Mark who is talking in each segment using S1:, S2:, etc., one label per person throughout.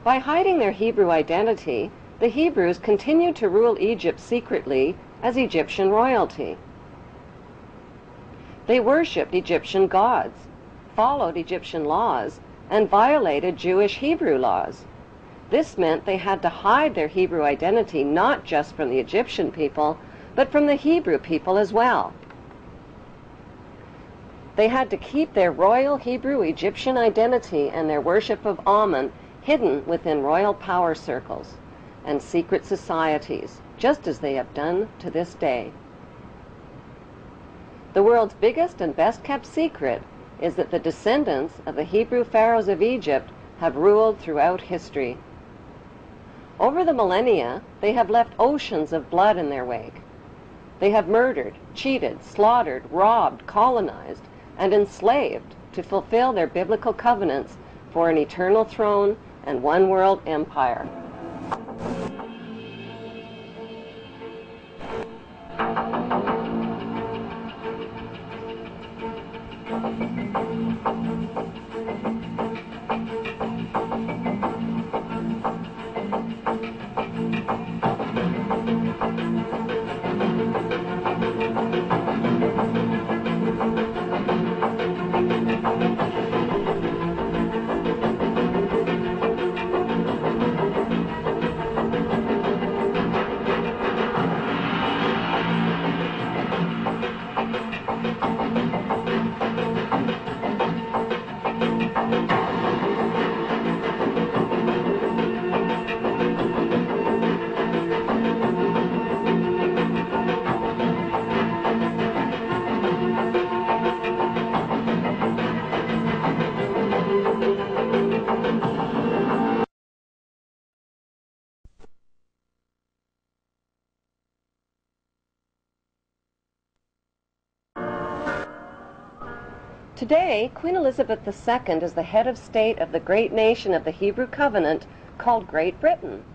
S1: By hiding their Hebrew identity, the Hebrews continued to rule Egypt secretly as Egyptian royalty. They worshipped Egyptian gods, followed Egyptian laws, and violated Jewish Hebrew laws. This meant they had to hide their Hebrew identity not just from the Egyptian people, but from the Hebrew people as well. They had to keep their royal Hebrew Egyptian identity and their worship of Amun hidden within royal power circles and secret societies, just as they have done to this day. The world's biggest and best-kept secret is that the descendants of the Hebrew pharaohs of Egypt have ruled throughout history. Over the millennia, they have left oceans of blood in their wake. They have murdered, cheated, slaughtered, robbed, colonized, and enslaved to fulfill their biblical covenants for an eternal throne and one world empire. Today, Queen Elizabeth II is the head of state of the great nation of the Hebrew covenant called Great Britain.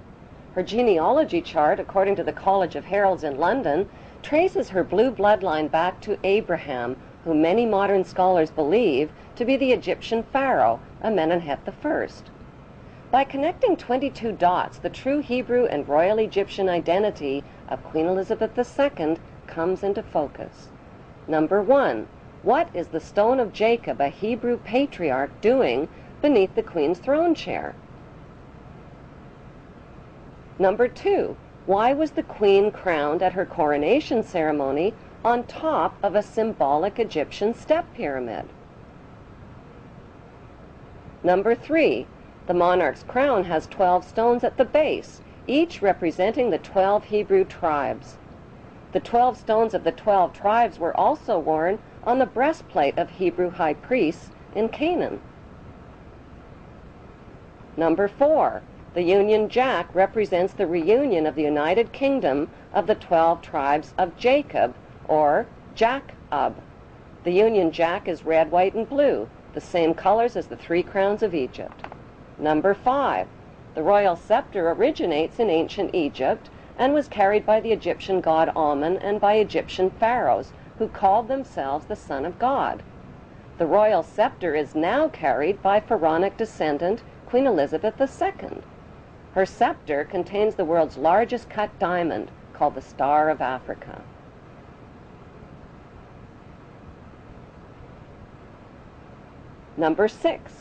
S1: Her genealogy chart, according to the College of Heralds in London, traces her blue bloodline back to Abraham, who many modern scholars believe to be the Egyptian pharaoh, Amenemhet I. By connecting 22 dots, the true Hebrew and royal Egyptian identity of Queen Elizabeth II comes into focus. Number 1. What is the stone of Jacob, a Hebrew patriarch, doing beneath the Queen's throne chair? Number 2. Why was the Queen crowned at her coronation ceremony on top of a symbolic Egyptian step pyramid? Number 3. The monarch's crown has 12 stones at the base, each representing the 12 Hebrew tribes. The 12 stones of the 12 tribes were also worn on the breastplate of Hebrew high priests in Canaan. Number 4. The Union Jack represents the reunion of the United Kingdom of the 12 tribes of Jacob, or Jac-ub. The Union Jack is red, white, and blue, the same colors as the 3 crowns of Egypt. Number 5. The royal scepter originates in ancient Egypt and was carried by the Egyptian god Amun and by Egyptian pharaohs, who called themselves the Son of God. The royal scepter is now carried by pharaonic descendant Queen Elizabeth II. Her scepter contains the world's largest cut diamond, called the Star of Africa. Number 6.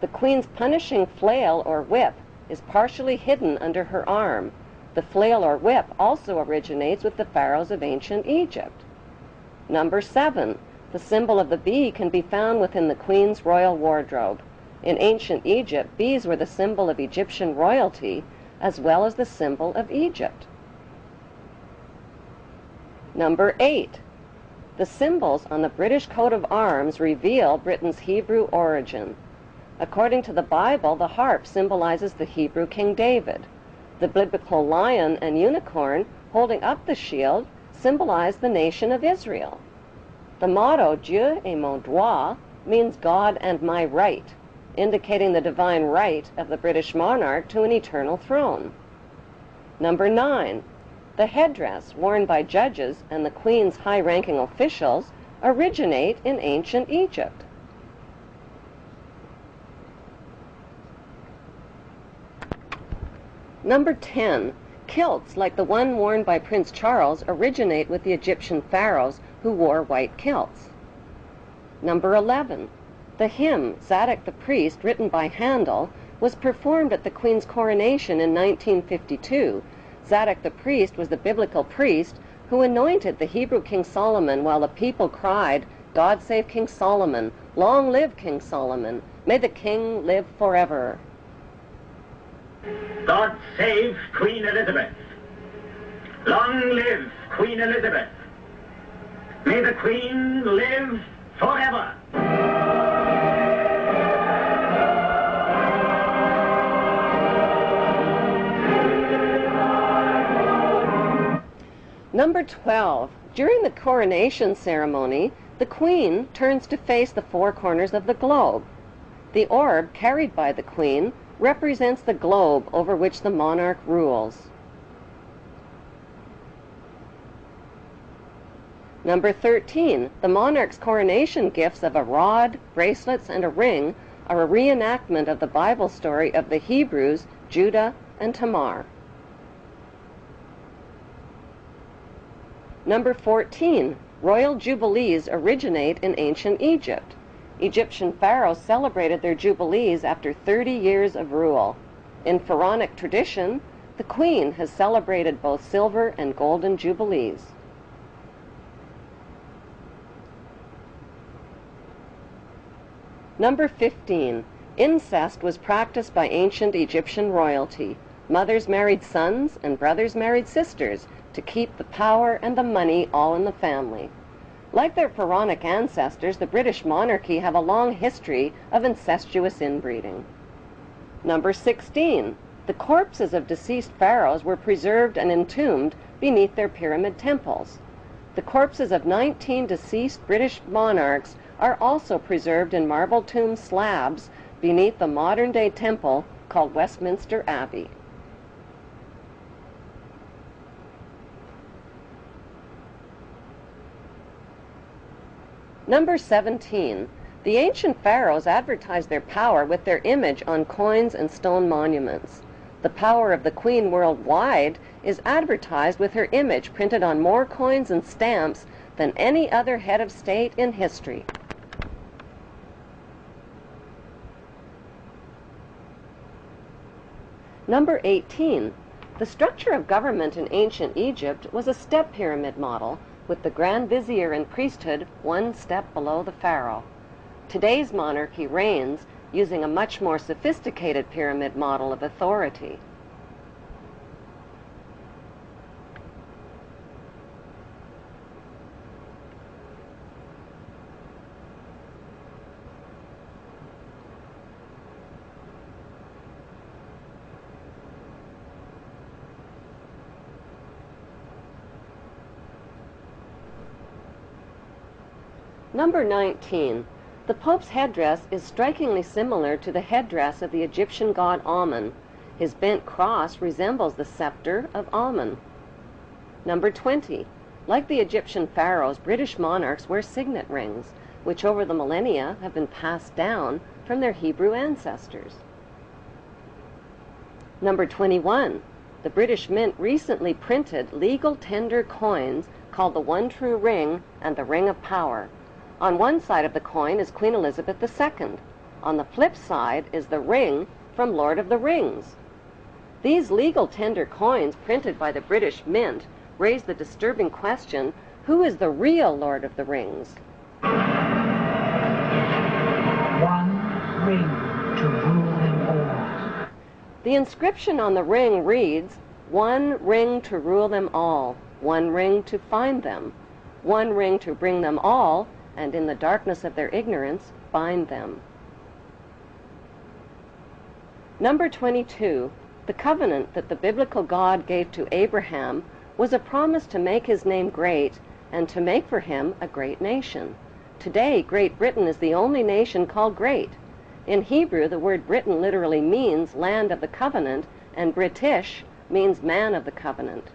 S1: The Queen's punishing flail or whip is partially hidden under her arm. The flail or whip also originates with the pharaohs of ancient Egypt. Number 7. The symbol of the bee can be found within the Queen's royal wardrobe. In ancient Egypt, bees were the symbol of Egyptian royalty as well as the symbol of Egypt. Number 8. The symbols on the British coat of arms reveal Britain's Hebrew origin. According to the Bible, the harp symbolizes the Hebrew King David. The biblical lion and unicorn holding up the shield symbolize the nation of Israel. The motto, Dieu est mon droit, means God and my right, indicating the divine right of the British monarch to an eternal throne. Number 9. The headdress worn by judges and the Queen's high-ranking officials originate in ancient Egypt. Number 10. Kilts, like the one worn by Prince Charles, originate with the Egyptian pharaohs who wore white kilts. Number 11. The hymn, Zadok the Priest, written by Handel, was performed at the Queen's coronation in 1952. Zadok the Priest was the biblical priest who anointed the Hebrew King Solomon while the people cried, "God save King Solomon! Long live King Solomon! May the king live forever!"
S2: God save Queen Elizabeth! Long live Queen Elizabeth! May the Queen live forever!
S1: Number 12. During the coronation ceremony, the Queen turns to face the four corners of the globe. The orb carried by the Queen represents the globe over which the monarch rules. Number 13. The monarch's coronation gifts of a rod, bracelets, and a ring are a reenactment of the Bible story of the Hebrews, Judah, and Tamar. Number 14. Royal jubilees originate in ancient Egypt. Egyptian pharaohs celebrated their jubilees after 30 years of rule. In pharaonic tradition, the Queen has celebrated both silver and golden jubilees. Number 15. Incest was practiced by ancient Egyptian royalty. Mothers married sons and brothers married sisters to keep the power and the money all in the family. Like their pharaonic ancestors, the British monarchy have a long history of incestuous inbreeding. Number 16. The corpses of deceased pharaohs were preserved and entombed beneath their pyramid temples. The corpses of 19 deceased British monarchs are also preserved in marble tomb slabs beneath the modern-day temple called Westminster Abbey. Number 17. The ancient pharaohs advertised their power with their image on coins and stone monuments. The power of the Queen worldwide is advertised with her image printed on more coins and stamps than any other head of state in history. Number 18. The structure of government in ancient Egypt was a step pyramid model, with the Grand Vizier and priesthood one step below the pharaoh. Today's monarchy reigns using a much more sophisticated pyramid model of authority. Number 19. The Pope's headdress is strikingly similar to the headdress of the Egyptian god Amun. His bent cross resembles the scepter of Amun. Number 20. Like the Egyptian pharaohs, British monarchs wear signet rings, which over the millennia have been passed down from their Hebrew ancestors. Number 21. The British Mint recently printed legal tender coins called the One True Ring and the Ring of Power. On one side of the coin is Queen Elizabeth II. On the flip side is the ring from Lord of the Rings. These legal tender coins printed by the British Mint raise the disturbing question, who is the real Lord of the Rings?
S3: One ring to rule them all.
S1: The inscription on the ring reads, "One ring to rule them all, one ring to find them, one ring to bring them all, and in the darkness of their ignorance bind them." Number 22. The covenant that the biblical God gave to Abraham was a promise to make his name great and to make for him a great nation. Today, Great Britain is the only nation called great. In Hebrew, the word Britain literally means land of the covenant, and British means man of the covenant.